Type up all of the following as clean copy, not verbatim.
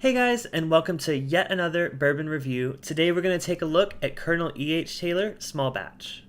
Hey guys, and welcome to yet another bourbon review. Today we're going to take a look at Colonel E.H. Taylor Small Batch.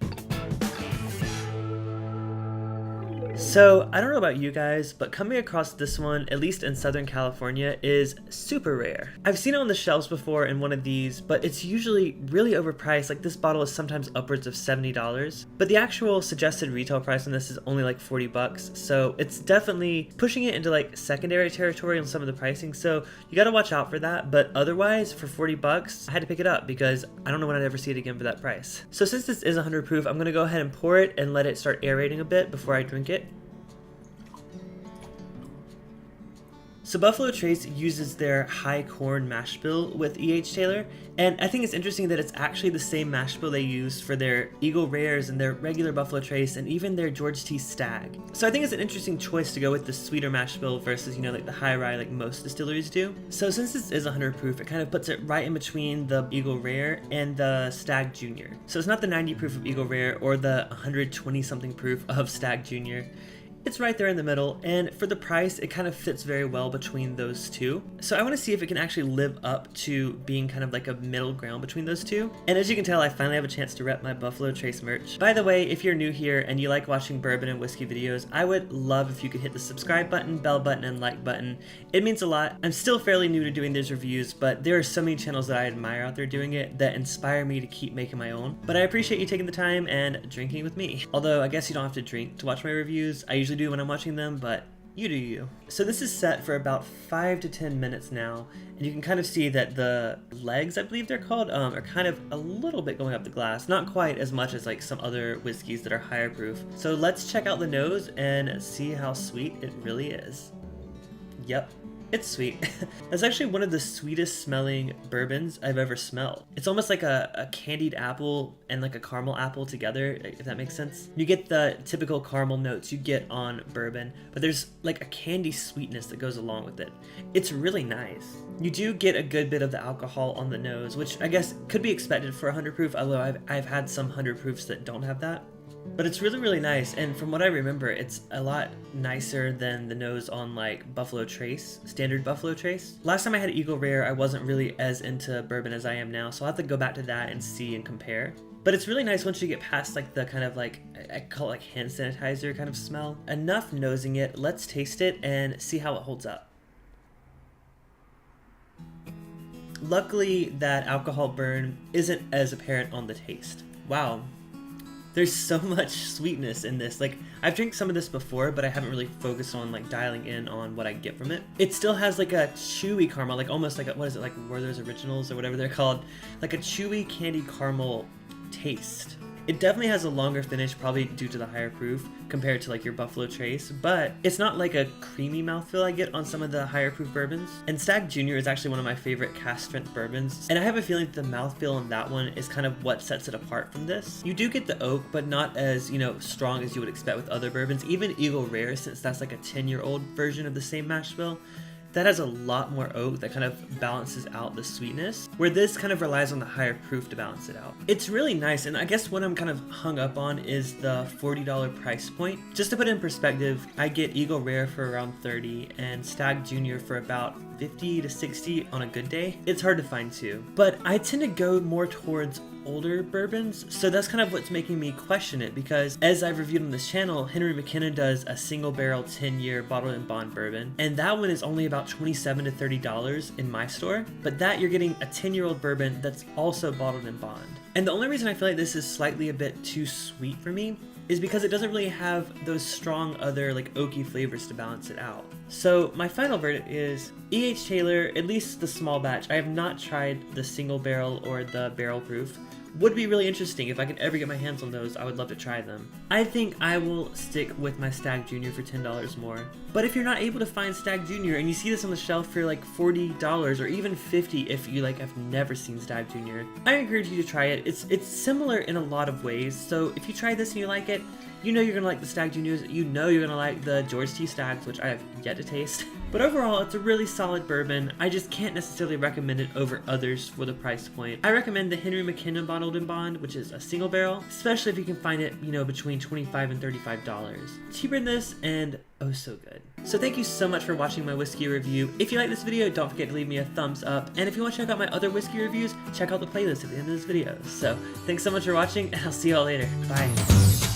So, I don't know about you guys, but coming across this one, at least in Southern California, is super rare. I've seen it on the shelves before in one of these, but it's usually really overpriced. Like, this bottle is sometimes upwards of $70, but the actual suggested retail price on this is only like 40 bucks, so it's definitely pushing it into like secondary territory on some of the pricing, so you gotta watch out for that. But otherwise, for 40 bucks, I had to pick it up because I don't know when I'd ever see it again for that price. So since this is 100 proof, I'm gonna go ahead and pour it and let it start aerating a bit before I drink it. So Buffalo Trace uses their high corn mash bill with E.H. Taylor, and I think it's interesting that it's actually the same mash bill they use for their Eagle Rares and their regular Buffalo Trace and even their George T. Stagg. So I think it's an interesting choice to go with the sweeter mash bill versus, like the high rye like most distilleries do. So since this is 100 proof, it kind of puts it right in between the Eagle Rare and the Stagg Junior. So it's not the 90 proof of Eagle Rare or the 120 something proof of Stagg Junior. It's right there in the middle, and for the price, it kind of fits very well between those two. So I want to see if it can actually live up to being kind of like a middle ground between those two. And as you can tell, I finally have a chance to rep my Buffalo Trace merch. By the way, if you're new here and you like watching bourbon and whiskey videos, I would love if you could hit the subscribe button, bell button, and like button. It means a lot. I'm still fairly new to doing these reviews, but there are so many channels that I admire out there doing it that inspire me to keep making my own. But I appreciate you taking the time and drinking with me. Although I guess you don't have to drink to watch my reviews. I usually do when I'm watching them, but you do you. So this is set for about 5 to 10 minutes now, and you can kind of see that the legs, I believe they're called, are kind of a little bit going up the glass. Not quite as much as like some other whiskeys that are higher proof. So let's check out the nose and see how sweet it really is. Yep. It's sweet. That's actually one of the sweetest smelling bourbons I've ever smelled. It's almost like a candied apple and like a caramel apple together, if that makes sense. You get the typical caramel notes you get on bourbon, but there's like a candy sweetness that goes along with it. It's really nice. You do get a good bit of the alcohol on the nose, which I guess could be expected for 100 proof, although I've had some 100 proofs that don't have that. But it's really, really nice, and from what I remember, it's a lot nicer than the nose on like Buffalo Trace, standard Buffalo Trace. Last time I had Eagle Rare, I wasn't really as into bourbon as I am now, so I'll have to go back to that and see and compare. But it's really nice once you get past like the kind of like, I call it like hand sanitizer kind of smell. Enough nosing it, let's taste it and see how it holds up. Luckily, that alcohol burn isn't as apparent on the taste. Wow. There's so much sweetness in this. Like, I've drank some of this before, but I haven't really focused on like dialing in on what I get from it. It still has like a chewy caramel, like almost like a, what is it, like Werther's Originals or whatever they're called, like a chewy candy caramel taste. It definitely has a longer finish, probably due to the higher proof compared to like your Buffalo Trace, but it's not like a creamy mouthfeel I get on some of the higher proof bourbons. And Stagg Junior is actually one of my favorite cast strength bourbons, and I have a feeling that the mouthfeel on that one is kind of what sets it apart from this. You do get the oak, but not as, strong as you would expect with other bourbons. Even Eagle Rare, since that's like a 10-year-old version of the same mash bill, that has a lot more oak that kind of balances out the sweetness, where this kind of relies on the higher proof to balance it out. It's really nice, and I guess what I'm kind of hung up on is the $40 price point. Just to put it in perspective, I get Eagle Rare for around $30 and Stagg Junior for about $50 to $60 on a good day. It's hard to find too, but I tend to go more towards older bourbons, so that's kind of what's making me question it, because as I've reviewed on this channel, Henry McKenna does a single barrel 10-year bottled in bond bourbon, and that one is only about $27 to $30 in my store, but that you're getting a 10-year-old bourbon that's also bottled in bond. And the only reason I feel like this is slightly a bit too sweet for me is because it doesn't really have those strong other like oaky flavors to balance it out. So my final verdict is E.H. Taylor, at least the small batch. I have not tried the single barrel or the barrel proof. Would be really interesting. If I could ever get my hands on those, I would love to try them. I think I will stick with my Stagg Junior for $10 more. But if you're not able to find Stagg Junior and you see this on the shelf for like $40 or even $50 if you like have never seen Stagg Junior, I encourage you to try it. It's similar in a lot of ways. So if you try this and you like it, you know you're gonna like the Stagg Juniors, you know you're gonna like the George T. Staggs, which I have yet to taste. But overall, it's a really solid bourbon. I just can't necessarily recommend it over others for the price point. I recommend the Henry McKinnon Bottled in Bond, which is a single barrel, especially if you can find it, you know, between $25 and $35. Cheaper than this, and oh so good. So thank you so much for watching my whiskey review. If you like this video, don't forget to leave me a thumbs up, and if you want to check out my other whiskey reviews, check out the playlist at the end of this video. So thanks so much for watching, and I'll see y'all later. Bye.